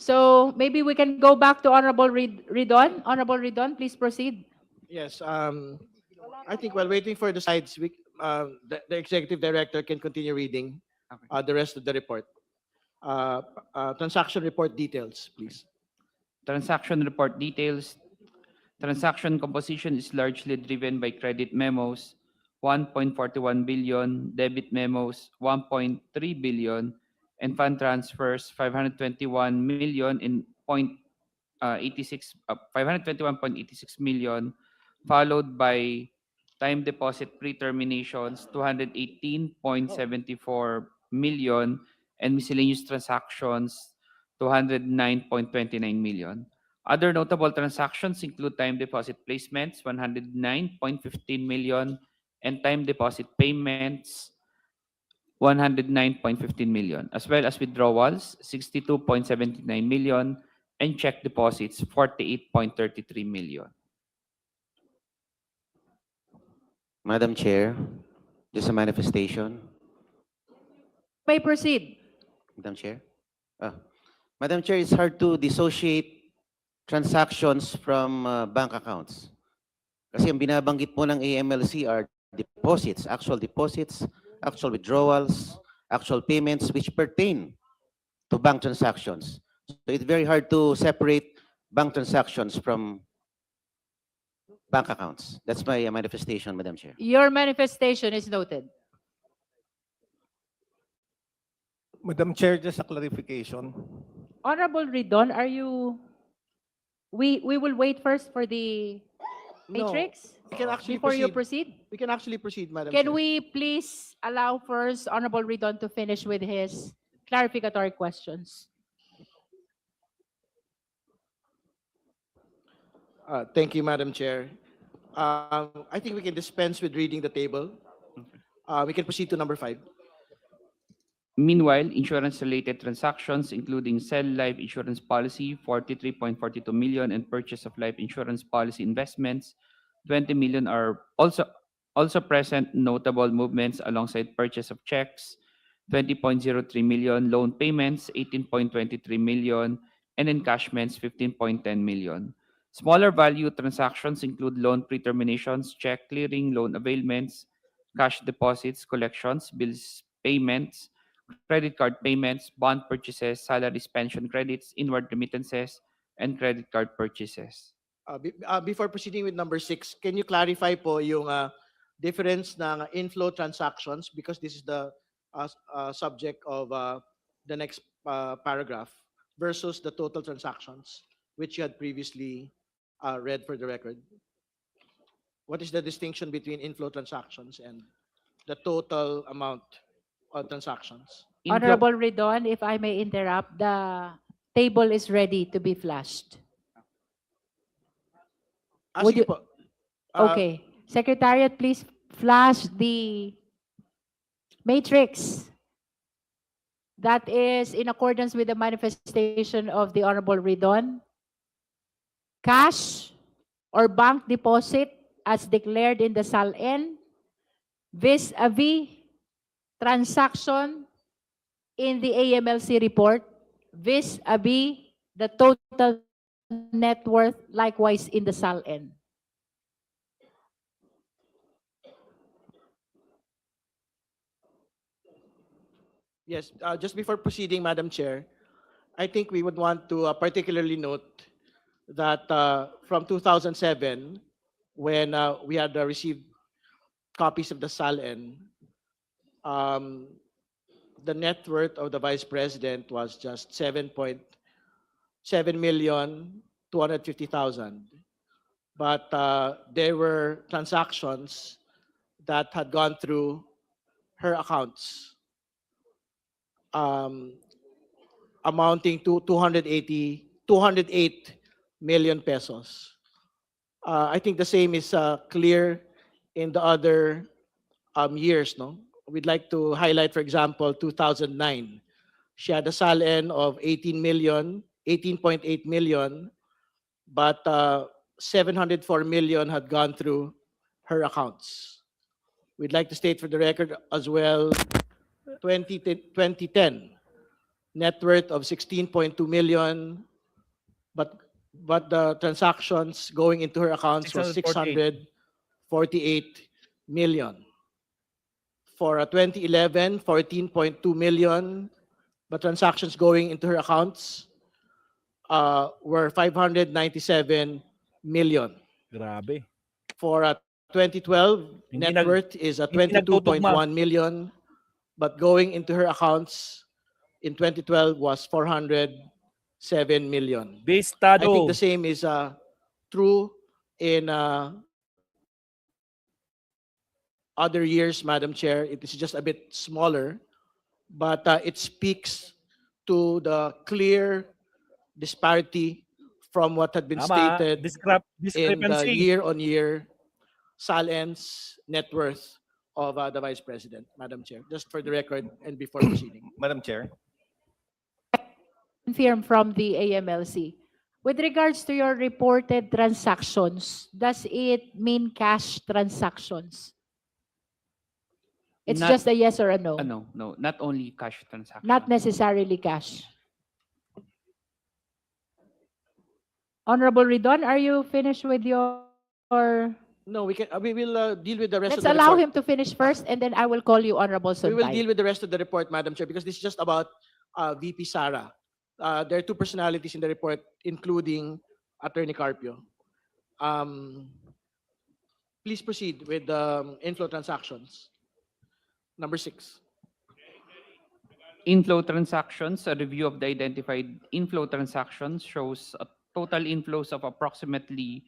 So maybe we can go back to Honorable Ridon. Honorable Ridon, please proceed. Yes. I think while waiting for the slides, the executive director can continue reading Okay. the rest of the report. Transaction report details, please. Transaction report details. Transaction composition is largely driven by credit memos, 1.41 billion, debit memos, 1.3 billion, and fund transfers, 521 million in 521.86 million, followed by time deposit pre-terminations, 218.74 million, and miscellaneous transactions, 209.29 million. Other notable transactions include time deposit placements, 109.15 million, and time deposit payments, 109.15 million, as well as withdrawals, 62.79 million, and check deposits, 48.33 million. Madam Chair, just a manifestation. May proceed. Madam Chair. Ah. Madam Chair, it's hard to dissociate transactions from bank accounts. Kasi ang binabanggit po ng AMLC are deposits, actual withdrawals, actual payments which pertain to bank transactions. So it's very hard to separate bank transactions from bank accounts. That's my manifestation, Madam Chair. Your manifestation is noted. Madam Chair, just a clarification. Honorable Ridon, are you... We will wait first for the No, matrix we can actually before you proceed. proceed. We can actually proceed, Madam Can Chair. we please allow first Honorable Ridon to finish with his clarificatory questions? Thank you, Madam Chair. I think we can dispense with reading the table. We can proceed to number 5. Meanwhile, insurance-related transactions, including sell life insurance policy, 43.42 million, and purchase of life insurance policy investments, 20 million, are also present. Notable movements alongside purchase of checks, 20.03 million, loan payments, 18.23 million, and encashments, 15.10 million. Smaller value transactions include loan pre-terminations, check clearing, loan availments, cash deposits, collections, bills payments, credit card payments, bond purchases, salaries, pension credits, inward remittances, and credit card purchases. Before proceeding with number 6, can you clarify po yung difference ng inflow transactions, because this is the subject of the next paragraph, versus the total transactions, which you had previously read for the record? What is the distinction between inflow transactions and the total amount of transactions? Honorable Ridon, if I may interrupt, the table is ready to be flashed. Would Sige you- po. Okay. Secretariat, please flash the matrix that is in accordance with the manifestation of the Honorable Ridon. Cash or bank deposit as declared in the SALN vis-a-vis transaction in the AMLC report vis-a-vis the total net worth likewise in the SALN. Yes, just before proceeding, Madam Chair, I think we would want to particularly note that from 2007, when we had received copies of the SALN, the net worth of the Vice President was just 7,250,000. But there were transactions that had gone through her accounts, amounting to 208 million pesos. I think the same is clear in the other years, no? We'd like to highlight, for example, 2009. She had a SALN of 18.8 million, but 704 million had gone through her accounts. We'd like to state for the record as well, 2010, net worth of 16.2 million, but the transactions going into her accounts was 648. 648 million. For 2011, 14.2 million, but transactions going into her accounts were 597 million. Grabe. For 2012, Hindi net nag- worth is hindi 22.1 nagtutugma. million, but going into her accounts in 2012 was 407 million. I Bistado. think the same is true in other years, Madam Chair. It is just a bit smaller, but it speaks to the clear disparity from what had been Tama. stated in the Discrepancy. year-on-year Salens net worth of the Vice President, Madam Chair, just for the record and before proceeding. Madam Chair. Confirm from the AMLC. With regards to your reported transactions, does it mean cash transactions? It's Not- just a yes or a no, No, no, not only cash transactions. not necessarily cash. Honorable Ridon, are you finished with your? No, we will deal with the rest Let's of the allow report. him to finish first, and then I will call you Honorable We will deal Suntay. with the rest of the report, Madam Chair, because this is just about VP Sara. There are two personalities in the report, including Attorney Carpio. Please proceed with inflow transactions. Number 6. Inflow transactions, a review of the identified inflow transactions shows a total inflows of approximately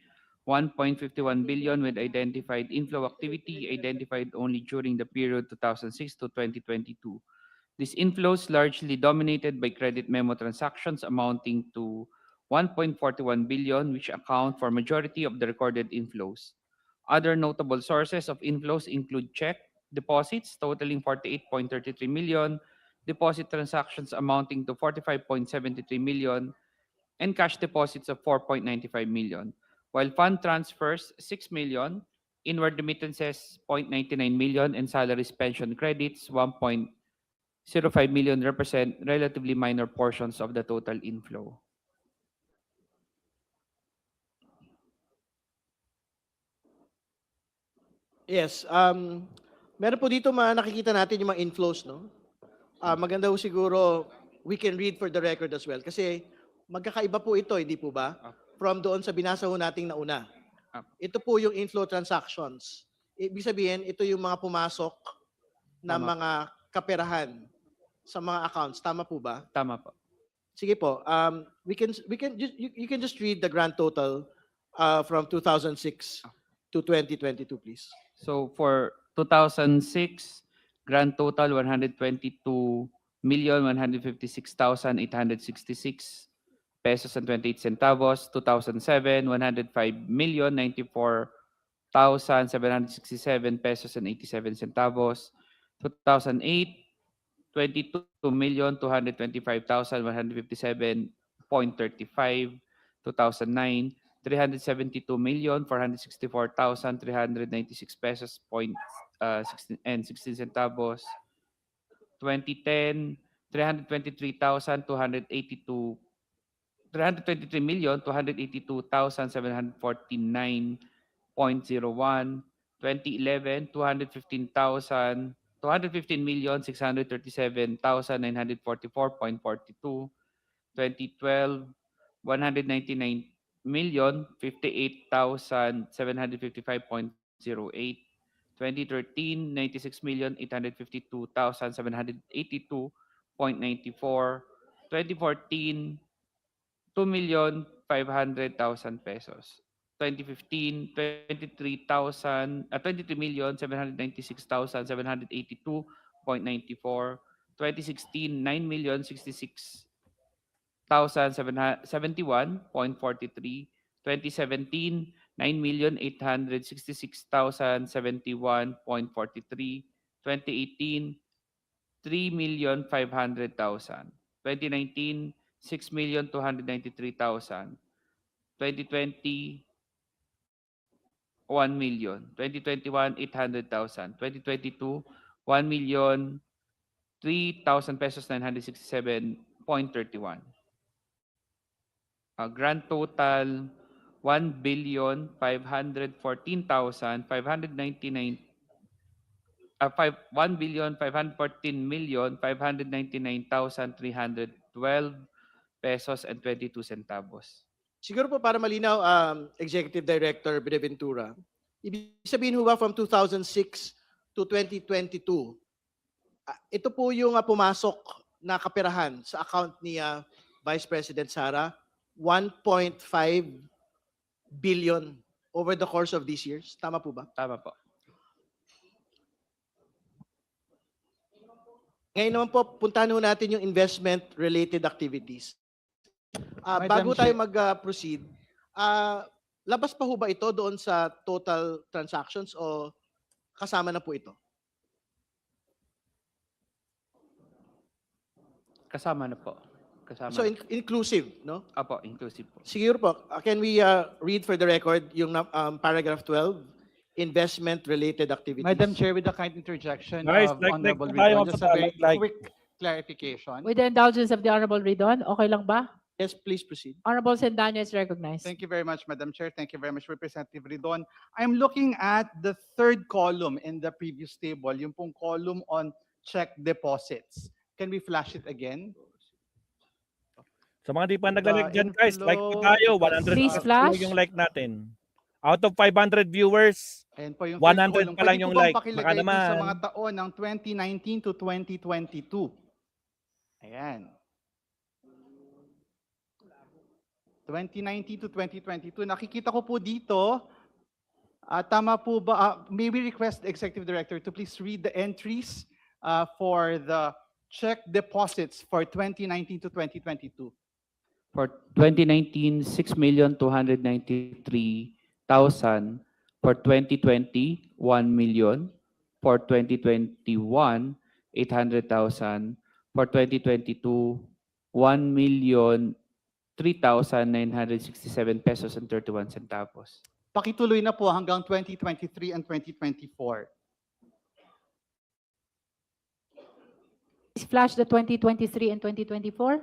1.51 billion with identified inflow activity identified only during the period 2006 to 2022. These inflows largely dominated by credit memo transactions amounting to 1.41 billion, which account for majority of the recorded inflows. Other notable sources of inflows include check deposits totaling 48.33 million, deposit transactions amounting to 45.73 million, and cash deposits of 4.95 million, while fund transfers 6 million, inward remittances 0.99 million, and salaries pension credits 1.05 million represent relatively minor portions of the total inflow. Yes, meron po dito nakikita natin yung mga inflows, no? Maganda po siguro we can read for the record as well kasi magkakaiba po ito, hindi po ba? From doon sa binasa ho nating nauna. Ito po yung inflow transactions. Ibig sabihin, ito yung mga pumasok na Tama. mga kaperahan sa mga accounts. Tama po ba? Tama po. Sige po. You can just read the grand total from 2006 to 2022, please. So for 2006, grand total 122,156,866 pesos and 28 centavos. 2007, 105,094,767 pesos and 87 centavos. 2008, 22,225,157.35. 2009, 372,464,396 pesos and 16 centavos. 2010, 323,282,749.01. 2011, 215,637,944.42. 2012, 199,058,755.08. 2013, 96,852,782.94. 2014, 2,500,000 pesos. 2015, 23,796,782.94. 2016, 9,066,071.43. 2017, 9,866,071.43. 2018, 3,500,000. 2019, 6,293,000. 2020, 1 million. 2021, 800,000. 2022, 1,003,000 pesos 967 0.31. Grand total 1,514,599 1,514,599,312 pesos and 22 centavos. Siguro po para malinaw, Executive Director Benaventura, ibig sabihin ho ba from 2006 to 2022, ito po yung pumasok na kaperahan sa account ni Vice President Sara, 1.5 billion over the course of these years. Tama po ba? Tama po. Ngayon naman po, puntahan ho natin yung investment-related activities. Bago Madam tayo Chair. mag-proceed, labas pa ho ba ito doon sa total transactions o kasama na po ito? Kasama na po. Kasama So na. inclusive, no? Apo, inclusive po. Siguro po, can we read for the record yung paragraph 12, investment-related activities? Madam Chair, with the kind interjection Guys, of like Honorable tayo Ridon, just a sa very like. quick clarification. With the indulgence of the Honorable Ridon, okay lang ba? Yes, please proceed. Honorable Sendanya is recognized. Thank you very much, Madam Chair. Thank you very much, Representative Ridon. I'm looking at the third column in the previous table, yung pong column on check deposits. Can we flash it again? Sa mga di pa nagla-like The dyan, guys, like po inflow tayo. deposits. 100 Please plus flash. yung like natin. Out of 500 viewers, Ayan po yung 100 third column. pa lang Pwede yung po bang like. pakilagay Baka dun sa naman. mga taon ng 2019 to 2022. Ayan. 2019 to 2022. Nakikita ko po dito, tama po ba, may we request the Executive Director to please read the entries for the check deposits for 2019 to 2022. For 2019, 6,293,000. For 2020, 1 million. For 2021, 800,000. For 2022, 1,03,967 pesos and 31 centavos. Pakituloy na po hanggang 2023 and 2024. Please flash the 2023 and 2024.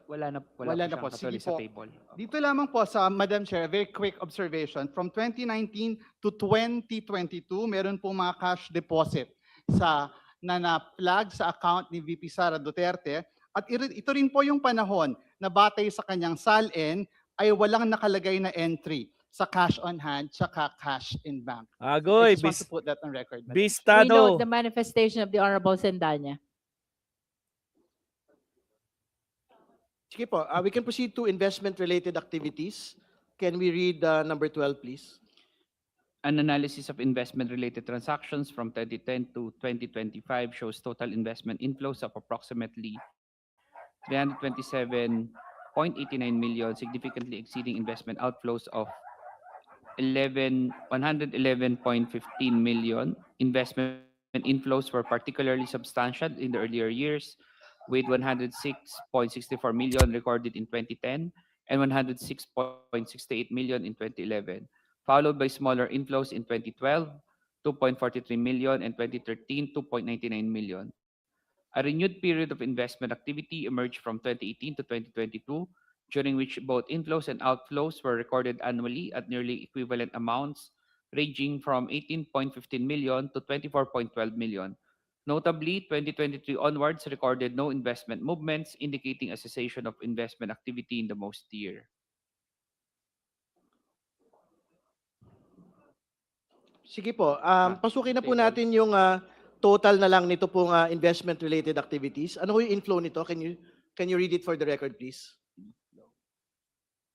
Wala na Wala na po po. siyang Sige katulad sa po. table. Dito lamang po sa Madam Chair, very quick observation. From 2019 to 2022, meron po mga cash deposit na na-flag sa account ni VP Sara Duterte. At ito rin po yung panahon na batay sa kanyang SALN ay walang nakalagay na entry sa cash on hand tsaka cash in bank. I agoy, just want to put that on record. Madam. We bistado. note the manifestation of the Honorable Sendanya. Sige po, we can proceed to investment-related activities. Can we read number 12, please? An analysis of investment-related transactions from 2010 to 2025 shows total investment inflows of approximately 327.89 million, significantly exceeding investment outflows of 111.15 million. Investment inflows were particularly substantial in the earlier years, with 106.64 million recorded in 2010 and 106.68 million in 2011, followed by smaller inflows in 2012, 2.43 million, and 2013, 2.99 million. A renewed period of investment activity emerged from 2018 to 2022, during which both inflows and outflows were recorded annually at nearly equivalent amounts, ranging from 18.15 million to 24.12 million. Notably, 2023 onwards recorded no investment movements, indicating a cessation of investment activity in the most year. Sige po, pasukin na po table. natin yung total na lang nito pong investment-related activities. Ano ho yung inflow nito? Can you read it for the record, please?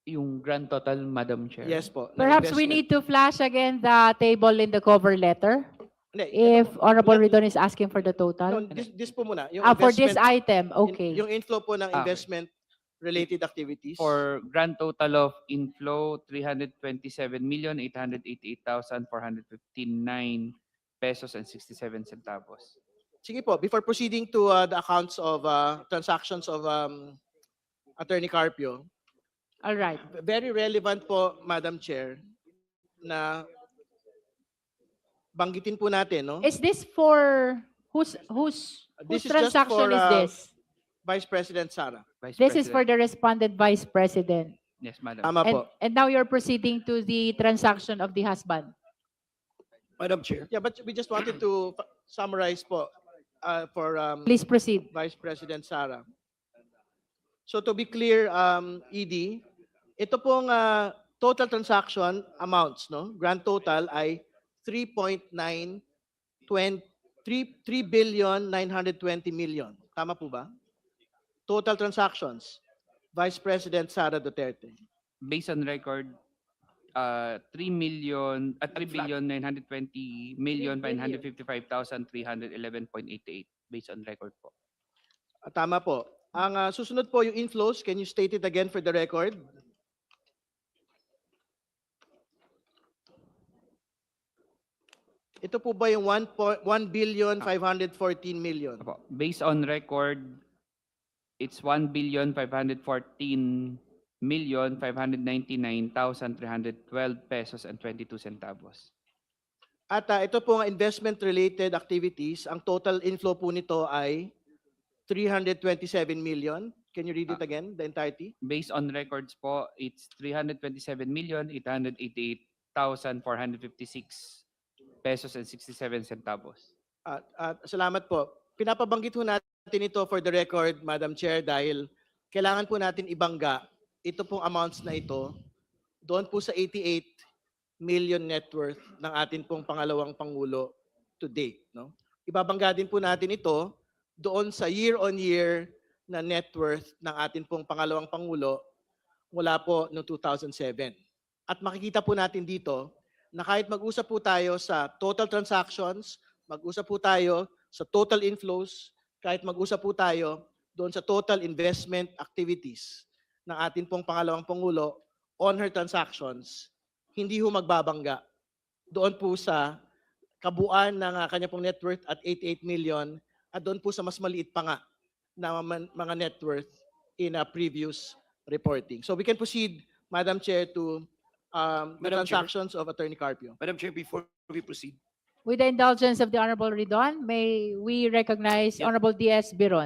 Yung grand total, Madam Chair. Yes po. na Perhaps we investment. need to flash again the table in the cover letter. Hindi, If Honorable Let- Ridon is asking for the no, total. this po muna. Yung For this investment- item, okay. Yung inflow po ng Okay. investment-related activities. For grand total of inflow, 327,888,459 pesos and 67 centavos. Sige po, before proceeding to the accounts of transactions of Attorney Carpio, All right. very relevant po, Madam Chair, na banggitin po natin, no? Is this for whose This is just transaction for, is this? Vice President Sara. Vice This is for President. the respondent Vice President. Yes, Madam. Tama po. And now you're proceeding to the transaction of the husband. Madam Chair. Yeah, but we just wanted to summarize po for Please proceed. Vice President Sara. So to be clear, ED, ito pong total transaction amounts, no? Grand total ay 3 billion 920 million. Tama po ba? Total transactions. Vice President Sara Duterte. Based on record, 3,920,555,311.88 based on record po. Tama po. Ang susunod po yung inflows. Can you state it again for the record? Ito po ba yung 1 billion 514 million? Apo. Based on record, it's 1,514,599,312 pesos and 22 centavos. At ito po ang investment-related activities. Ang total inflow po nito ay 327 million. Can you read it again, the entirety? Based on records po, it's 327,888,456 pesos and 67 centavos. Salamat po. Pinapabanggit po natin ito for the record, Madam Chair, dahil kailangan po natin ibangga ito pong amounts na ito doon po sa 88 million net worth ng atin pong pangalawang Pangulo to date. No? Ibabangga din po natin ito doon sa year-on-year na net worth ng atin pong pangalawang Pangulo mula po noong 2007. At makikita po natin dito na kahit mag-usap po tayo sa total transactions, mag-usap po tayo sa total inflows, kahit mag-usap po tayo doon sa total investment activities ng atin pong pangalawang Pangulo on her transactions, hindi ho magbabangga doon po sa kabuuan ng kanya pong net worth at 88 million at doon po sa mas maliit pa nga na mga net worth in a previous reporting. So we can proceed, Madam Chair, to the Madam Chair. transactions of Attorney Carpio. Madam Chair, before we proceed, With the indulgence of the Honorable Ridon, may we recognize Honorable Diaz Biron.